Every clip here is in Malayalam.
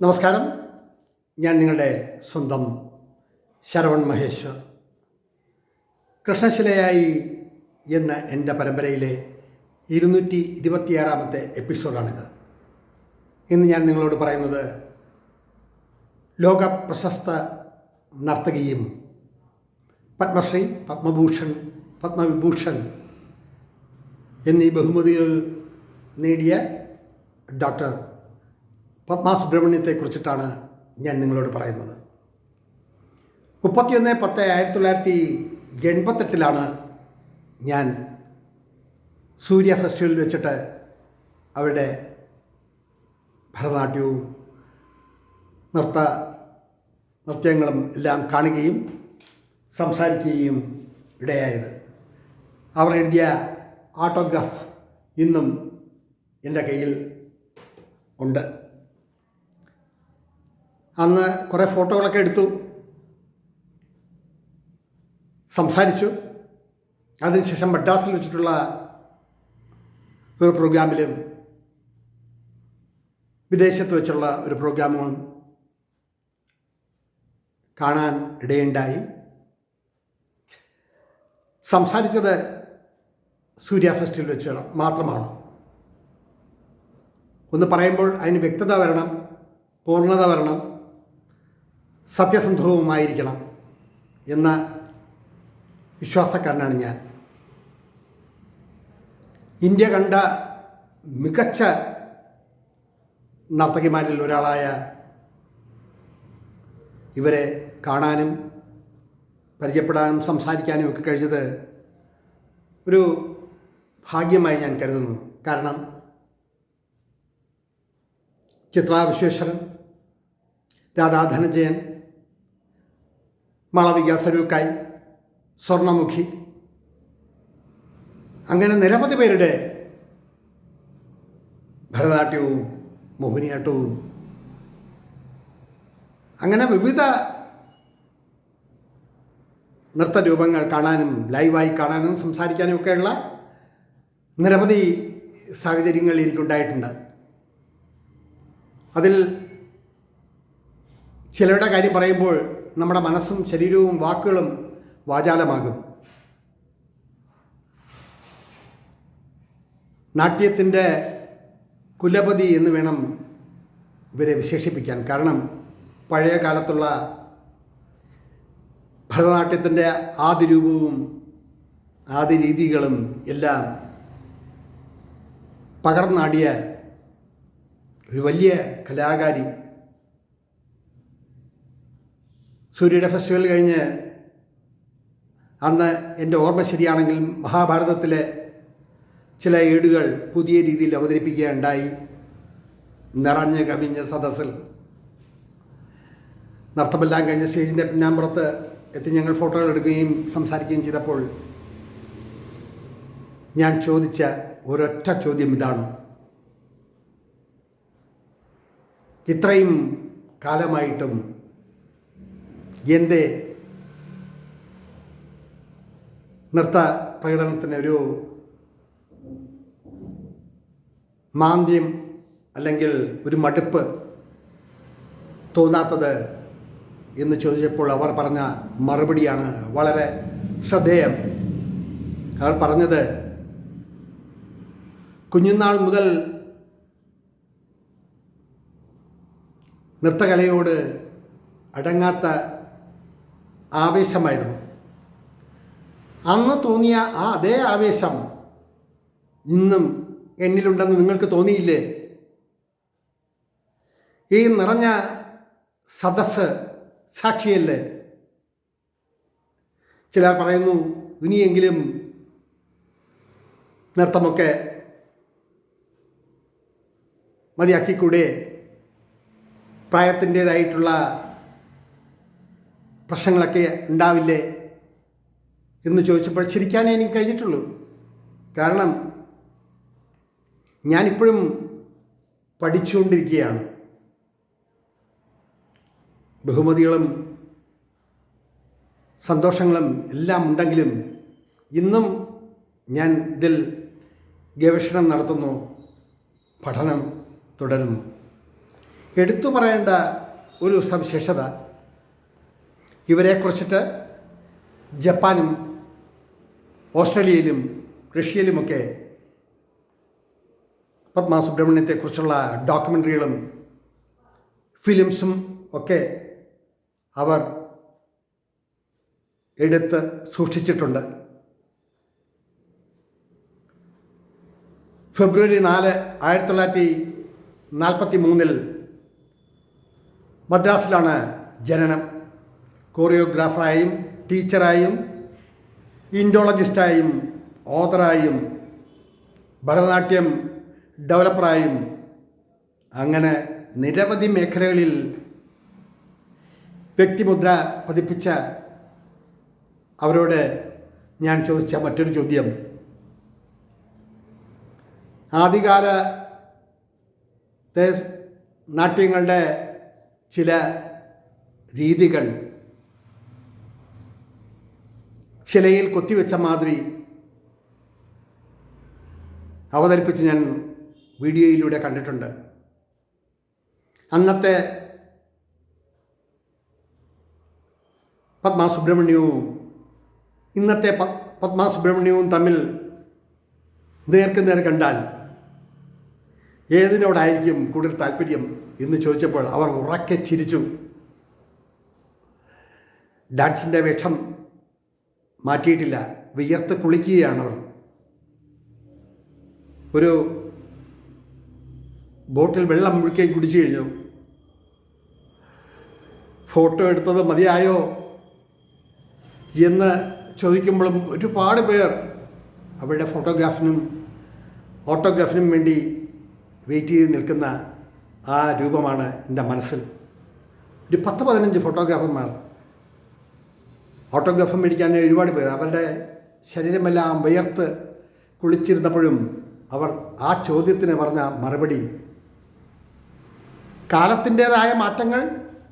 നമസ്കാരം. ഞാൻ നിങ്ങളുടെ സ്വന്തം ശരവൺ മഹേശ്വർ. കൃഷ്ണശിലയായി എന്ന എൻ്റെ പരമ്പരയിലെ 226-ാമത്തെ എപ്പിസോഡാണിത്. ഇന്ന് ഞാൻ നിങ്ങളോട് പറയുന്നത് ലോക പ്രശസ്ത നർത്തകിയും പത്മശ്രീ, പത്മഭൂഷൺ, പത്മവിഭൂഷൺ എന്നീ ബഹുമതികൾ നേടിയ ഡോക്ടർ പത്മ സുബ്രഹ്മണ്യത്തെക്കുറിച്ചിട്ടാണ് ഞാൻ നിങ്ങളോട് പറയുന്നത്. 31/10/1988 ഞാൻ സൂര്യ ഫെസ്റ്റിവലിൽ വെച്ചിട്ട് അവരുടെ ഭരതനാട്യവും നൃത്യങ്ങളും എല്ലാം കാണുകയും സംസാരിക്കുകയും ഇടയായത്. അവർ എഴുതിയ ഓട്ടോഗ്രാഫ് ഇന്നും എൻ്റെ കയ്യിൽ ഉണ്ട്. അന്ന് കുറേ ഫോട്ടോകളൊക്കെ എടുത്തു, സംസാരിച്ചു. അതിനുശേഷം മദ്രാസിൽ വെച്ചിട്ടുള്ള ഒരു പ്രോഗ്രാമിലും വിദേശത്ത് വെച്ചുള്ള ഒരു പ്രോഗ്രാമും കാണാൻ ഇടയുണ്ടായി. സംസാരിച്ചത് സൂര്യ ഫെസ്റ്റിവൽ വെച്ച് മാത്രമാണ്. ഒന്ന് പറയുമ്പോൾ അതിന് വ്യക്തത വരണം, പൂർണ്ണത വരണം, സത്യസന്ധവുമായിരിക്കണം എന്ന വിശ്വാസക്കാരനാണ് ഞാൻ. ഇന്ത്യ കണ്ട മികച്ച നർത്തകിമാരിൽ ഒരാളായ ഇവരെ കാണാനും പരിചയപ്പെടാനും സംസാരിക്കാനും ഒക്കെ കഴിഞ്ഞത് ഒരു ഭാഗ്യമായി ഞാൻ കരുതുന്നു. കാരണം ചിത്രാ വിശ്വേശ്വരൻ, രാധാ ധനഞ്ജയൻ, മാളവിക സരൂക്കായി, സ്വർണമുഖി, അങ്ങനെ നിരവധി പേരുടെ ഭരതനാട്യവും മോഹിനിയാട്ടവും അങ്ങനെ വിവിധ നൃത്തരൂപങ്ങൾ കാണാനും ലൈവായി കാണാനും സംസാരിക്കാനും ഒക്കെയുള്ള നിരവധി സാഹചര്യങ്ങൾ എനിക്കുണ്ടായിട്ടുണ്ട്. അതിൽ ചിലരുടെ കാര്യം പറയുമ്പോൾ നമ്മുടെ മനസ്സും ശരീരവും വാക്കുകളും വാചാലമാകും. നാട്യത്തിൻ്റെ കുലപതി എന്ന് വേണം ഇവരെ വിശേഷിപ്പിക്കാൻ. കാരണം പഴയ കാലത്തുള്ള ഭരതനാട്യത്തിൻ്റെ ആദ്യ രൂപവും ആദ്യ രീതികളും എല്ലാം പകർന്നാടിയ ഒരു വലിയ കലാകാരി. സൂര്യയുടെ ഫെസ്റ്റിവൽ കഴിഞ്ഞ് അന്ന് എൻ്റെ ഓർമ്മ ശരിയാണെങ്കിൽ മഹാഭാരതത്തിലെ ചില ഏടുകൾ പുതിയ രീതിയിൽ അവതരിപ്പിക്കുകയുണ്ടായി. നിറഞ്ഞ് കവിഞ്ഞ സദസ്സിൽ നൃത്തമെല്ലാം കഴിഞ്ഞ് സ്റ്റേജിൻ്റെ പിന്നാമ്പുറത്ത് എത്തി ഞങ്ങൾ ഫോട്ടോകൾ എടുക്കുകയും സംസാരിക്കുകയും ചെയ്തപ്പോൾ ഞാൻ ചോദിച്ച ഒരൊറ്റ ചോദ്യം ഇതാണ്: ഇത്രയും കാലമായിട്ടും എന്തേ നൃത്ത പ്രകടനത്തിന് ഒരു മാന്ദ്യം അല്ലെങ്കിൽ ഒരു മടുപ്പ് തോന്നാത്തത് എന്ന് ചോദിച്ചപ്പോൾ അവർ പറഞ്ഞ മറുപടിയാണ് വളരെ ശ്രദ്ധേയം. അവർ പറഞ്ഞത്, കുഞ്ഞുനാൾ മുതൽ നൃത്തകലയോട് അടങ്ങാത്ത ആവേശമായിരുന്നു. അന്ന് തോന്നിയ ആ അതേ ആവേശം ഇന്നും എന്നിലുണ്ടെന്ന് നിങ്ങൾക്ക് തോന്നിയില്ലേ? ഈ നിറഞ്ഞ സദസ്സ് സാക്ഷിയല്ലേ? ചിലർ പറയുന്നു, ഇനിയെങ്കിലും നൃത്തമൊക്കെ മതിയാക്കിക്കൂടെ, പ്രായത്തിൻ്റേതായിട്ടുള്ള പ്രശ്നങ്ങളൊക്കെ ഉണ്ടാവില്ലേ എന്ന് ചോദിച്ചപ്പോൾ ചിരിക്കാനേ എനിക്ക് കഴിഞ്ഞിട്ടുള്ളൂ. കാരണം ഞാനിപ്പോഴും പഠിച്ചുകൊണ്ടിരിക്കുകയാണ്. ബഹുമതികളും സന്തോഷങ്ങളും എല്ലാം ഉണ്ടെങ്കിലും ഇന്നും ഞാൻ ഇതിൽ ഗവേഷണം നടത്തുന്നു, പഠനം തുടരുന്നു. എടുത്തു പറയേണ്ട ഒരു സവിശേഷത, ഇവരെക്കുറിച്ചിട്ട് ജപ്പാനും ഓസ്ട്രേലിയയിലും റഷ്യയിലുമൊക്കെ പത്മ സുബ്രഹ്മണ്യത്തെക്കുറിച്ചുള്ള ഡോക്യുമെൻ്ററികളും ഫിലിംസും ഒക്കെ അവർ എടുത്ത് സൂക്ഷിച്ചിട്ടുണ്ട്. ഫെബ്രുവരി 4, 1943 മദ്രാസിലാണ് ജനനം. കോറിയോഗ്രാഫറായും ടീച്ചറായും ഇൻഡോളജിസ്റ്റായും ഓതറായും ഭരതനാട്യം ഡെവലപ്പറായും അങ്ങനെ നിരവധി മേഖലകളിൽ വ്യക്തിമുദ്ര പതിപ്പിച്ച അവരോട് ഞാൻ ചോദിച്ച മറ്റൊരു ചോദ്യം, ആദ്യകാലത്തെ നാട്യങ്ങളുടെ ചില രീതികൾ ശിലയിൽ കൊത്തിവെച്ച മാതിരി അവതരിപ്പിച്ച് ഞാൻ വീഡിയോയിലൂടെ കണ്ടിട്ടുണ്ട്. അന്നത്തെ പത്മ സുബ്രഹ്മണ്യവും ഇന്നത്തെ പത്മ സുബ്രഹ്മണ്യവും തമ്മിൽ നേർക്കുനേർ കണ്ടാൽ ഏതിനോടായിരിക്കും കൂടുതൽ താല്പര്യം എന്ന് ചോദിച്ചപ്പോൾ അവർ ഉറക്കെ ചിരിച്ചു. ഡാൻസിൻ്റെ വേഷം മാറ്റിയിട്ടില്ല, വിയർത്ത് കുളിക്കുകയാണ് അവർ. ഒരു ബോട്ടിൽ വെള്ളം മുഴുക്കി കുടിച്ചു കഴിഞ്ഞു. ഫോട്ടോ എടുത്തത് മതിയായോ എന്ന് ചോദിക്കുമ്പോഴും ഒരുപാട് പേർ അവരുടെ ഫോട്ടോഗ്രാഫിനും ഓട്ടോഗ്രാഫിനും വേണ്ടി വെയിറ്റ് ചെയ്ത് നിൽക്കുന്ന ആ രൂപമാണ് എൻ്റെ മനസ്സിൽ. ഒരു 10-15 ഫോട്ടോഗ്രാഫർമാർ ഓട്ടോഗ്രാഫ് മേടിക്കാൻ ഒരുപാട് പേർ അവരുടെ ശരീരമെല്ലാം വിയർത്ത് കുളിച്ചിരുന്നപ്പോഴും അവർ ആ ചോദ്യത്തിന് പറഞ്ഞ മറുപടി, കാലത്തിൻ്റേതായ മാറ്റങ്ങൾ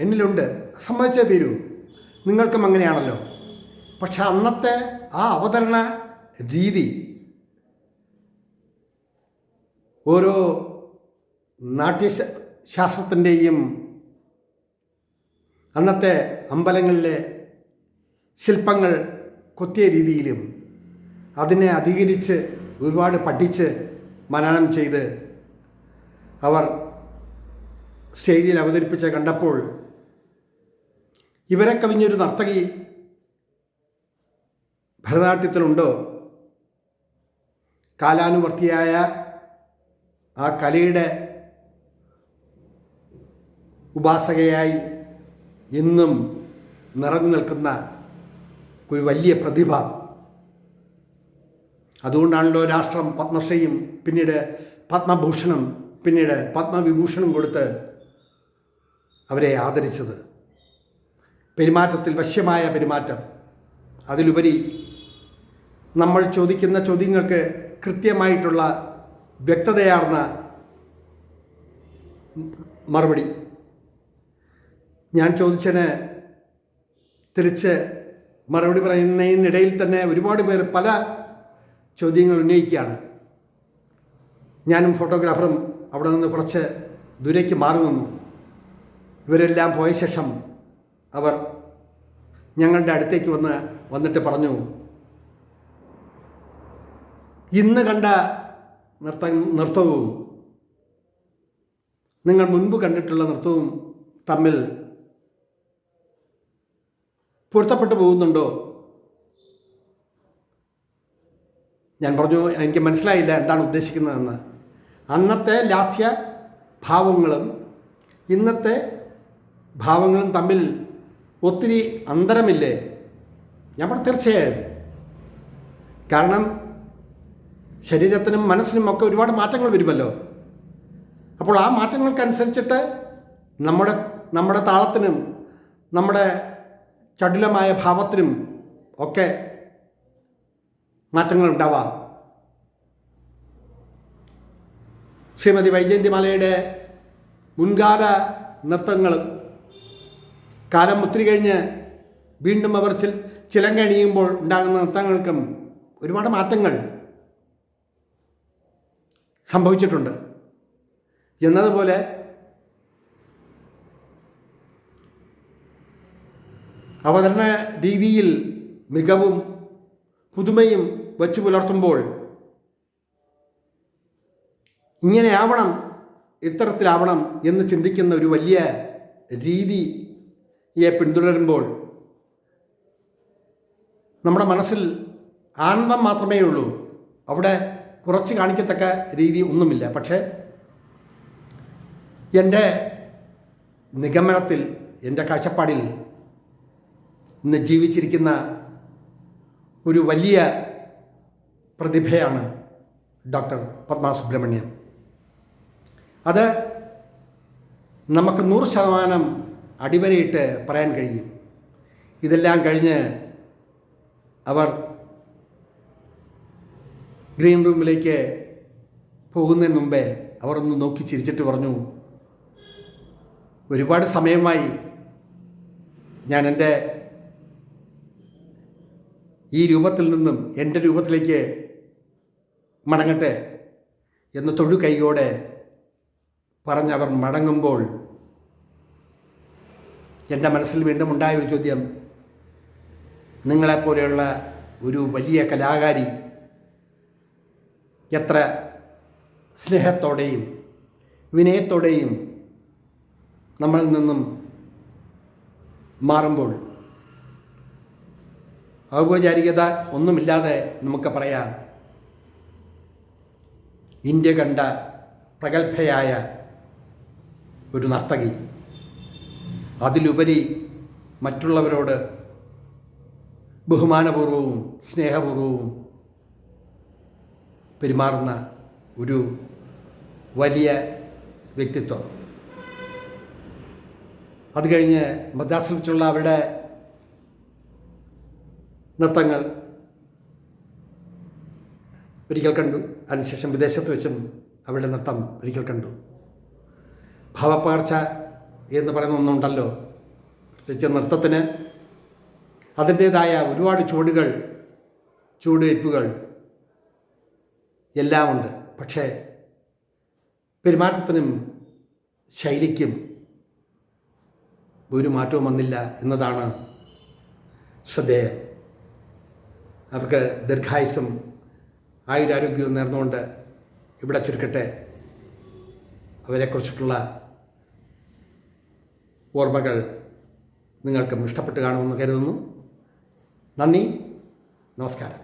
എന്നിലുണ്ട്, സമ്മതിച്ചേ തീരൂ, നിങ്ങൾക്കും അങ്ങനെയാണല്ലോ. പക്ഷെ അന്നത്തെ ആ അവതരണ രീതി ഓരോ നാട്യശാസ്ത്രത്തിൻ്റെയും അന്നത്തെ അമ്പലങ്ങളിലെ ശില്പങ്ങൾ കൊത്തിയ രീതിയിലും അതിനെ അധികരിച്ച് ഒരുപാട് പഠിച്ച് മനനം ചെയ്ത് അവർ സ്റ്റേജിൽ അവതരിപ്പിച്ച് കണ്ടപ്പോൾ ഇവരെ കവിഞ്ഞൊരു നർത്തകി ഭരതനാട്യത്തിലുണ്ടോ? കാലാനുവർത്തിയായ ആ കലയുടെ ഉപാസകയായി ഇന്നും നിറഞ്ഞു നിൽക്കുന്ന ഒരു വലിയ പ്രതിഭ. അതുകൊണ്ടാണല്ലോ രാഷ്ട്രം പത്മശ്രീയും പിന്നീട് പത്മഭൂഷണം പിന്നീട് പത്മവിഭൂഷണം കൊടുത്ത് അവരെ ആദരിച്ചത്. പെരുമാറ്റത്തിൽ വശ്യമായ പെരുമാറ്റം, അതിലുപരി നമ്മൾ ചോദിക്കുന്ന ചോദ്യങ്ങൾക്ക് കൃത്യമായിട്ടുള്ള വ്യക്തതയാർന്ന മറുപടി. ഞാൻ ചോദിച്ചതിന് തിരിച്ച് മറുപടി പറയുന്നതിനിടയിൽ തന്നെ ഒരുപാട് പേർ പല ചോദ്യങ്ങൾ ഉന്നയിക്കുകയാണ്. ഞാനും ഫോട്ടോഗ്രാഫറും അവിടെ നിന്ന് കുറച്ച് ദൂരേക്ക് മാറി നിന്നു. ഇവരെല്ലാം പോയ ശേഷം അവർ ഞങ്ങളുടെ അടുത്തേക്ക് വന്നിട്ട് പറഞ്ഞു, ഇന്ന് കണ്ട നൃത്തവും നിങ്ങൾ മുൻപ് കണ്ടിട്ടുള്ള നൃത്തവും തമ്മിൽ പൊരുത്തപ്പെട്ടു പോകുന്നുണ്ടോ? ഞാൻ പറഞ്ഞു, എനിക്ക് മനസ്സിലായില്ല എന്താണ് ഉദ്ദേശിക്കുന്നതെന്ന്. അന്നത്തെ ലാസ്യ ഭാവങ്ങളും ഇന്നത്തെ ഭാവങ്ങളും തമ്മിൽ ഒത്തിരി അന്തരമില്ലേ? ഞാൻ പറഞ്ഞു തീർച്ചയായും. കാരണം ശരീരത്തിനും മനസ്സിനും ഒക്കെ ഒരുപാട് മാറ്റങ്ങൾ വരുമല്ലോ. അപ്പോൾ ആ മാറ്റങ്ങൾക്കനുസരിച്ചിട്ട് നമ്മുടെ താളത്തിനും നമ്മുടെ ചടുലമായ ഭാവത്തിനും ഒക്കെ മാറ്റങ്ങൾ ഉണ്ടാവാം. ശ്രീമതി വൈജയന്തിമാലയുടെ മുൻകാല നൃത്തങ്ങളും കാലം ഒത്തിരി കഴിഞ്ഞ് വീണ്ടും അവർ ചിലങ്ക അണിയുമ്പോൾ ഉണ്ടാകുന്ന നൃത്തങ്ങൾക്കും ഒരുപാട് മാറ്റങ്ങൾ സംഭവിച്ചിട്ടുണ്ട്. എന്നതുപോലെ അവതരണ രീതിയിൽ മികവും പുതുമയും വച്ചു പുലർത്തുമ്പോൾ ഇങ്ങനെയാവണം, ഇത്തരത്തിലാവണം എന്ന് ചിന്തിക്കുന്ന ഒരു വലിയ രീതിയെ പിന്തുടരുമ്പോൾ നമ്മുടെ മനസ്സിൽ ആനന്ദം മാത്രമേ ഉള്ളൂ. അവിടെ കുറച്ച് കാണിക്കത്തക്ക രീതി ഒന്നുമില്ല. പക്ഷേ എൻ്റെ നിഗമനത്തിൽ, എൻ്റെ കാഴ്ചപ്പാടിൽ ഇന്ന് ജീവിച്ചിരിക്കുന്ന ഒരു വലിയ പ്രതിഭയാണ് ഡോക്ടർ പത്മ സുബ്രഹ്മണ്യം. അത് നമുക്ക് 100% അടിവരയിട്ട് പറയാൻ കഴിയും. ഇതെല്ലാം കഴിഞ്ഞ് അവർ ഗ്രീൻ റൂമിലേക്ക് പോകുന്നതിന് മുമ്പേ അവർ ഒന്ന് നോക്കി ചിരിച്ചിട്ട് പറഞ്ഞു, ഒരുപാട് സമയമായി ഞാൻ എൻ്റെ ഈ രൂപത്തിൽ നിന്നും എൻ്റെ രൂപത്തിലേക്ക് മടങ്ങട്ടെ എന്ന് തൊഴു കൈയോടെ പറഞ്ഞവർ മടങ്ങുമ്പോൾ എൻ്റെ മനസ്സിൽ വീണ്ടും ഉണ്ടായ ഒരു ചോദ്യം, നിങ്ങളെപ്പോലെയുള്ള ഒരു വലിയ കലാകാരി എത്ര സ്നേഹത്തോടെയും വിനയത്തോടെയും നമ്മളിൽ നിന്നും മാറുമ്പോൾ ഔപചാരികത ഒന്നുമില്ലാതെ നമുക്ക് പറയാം, ഇന്ത്യ കണ്ട പ്രഗത്ഭയായ ഒരു നർത്തകി, അതിലുപരി മറ്റുള്ളവരോട് ബഹുമാനപൂർവവും സ്നേഹപൂർവവും പെരുമാറുന്ന ഒരു വലിയ വ്യക്തിത്വം. അത് കഴിഞ്ഞ് മദ്രാസിൽ വെച്ചുള്ള അവരുടെ നൃത്തങ്ങൾ ഒരിക്കൽ കണ്ടു. അതിനുശേഷം വിദേശത്ത് വെച്ചും അവരുടെ നൃത്തം ഒരിക്കൽ കണ്ടു. ഭാവപ്പകർച്ച എന്ന് പറയുന്ന ഒന്നുണ്ടല്ലോ, പ്രത്യേകിച്ച് നൃത്തത്തിന് അതിൻ്റേതായ ഒരുപാട് ചുവടുവയ്പ്പുകൾ എല്ലാമുണ്ട്. പക്ഷേ പെരുമാറ്റത്തിനും ശൈലിക്കും ഒരു മാറ്റവും വന്നില്ല എന്നതാണ് ശ്രദ്ധേയം. അവർക്ക് ദീർഘായുസ്സും ആയുരാരോഗ്യവും നേർന്നുകൊണ്ട് ഇവിടെ ചുരുക്കട്ടെ. അവരെക്കുറിച്ചിട്ടുള്ള ഓർമ്മകൾ നിങ്ങൾക്കും ഇഷ്ടപ്പെട്ട് കാണുമെന്ന് കരുതുന്നു. നന്ദി, നമസ്കാരം.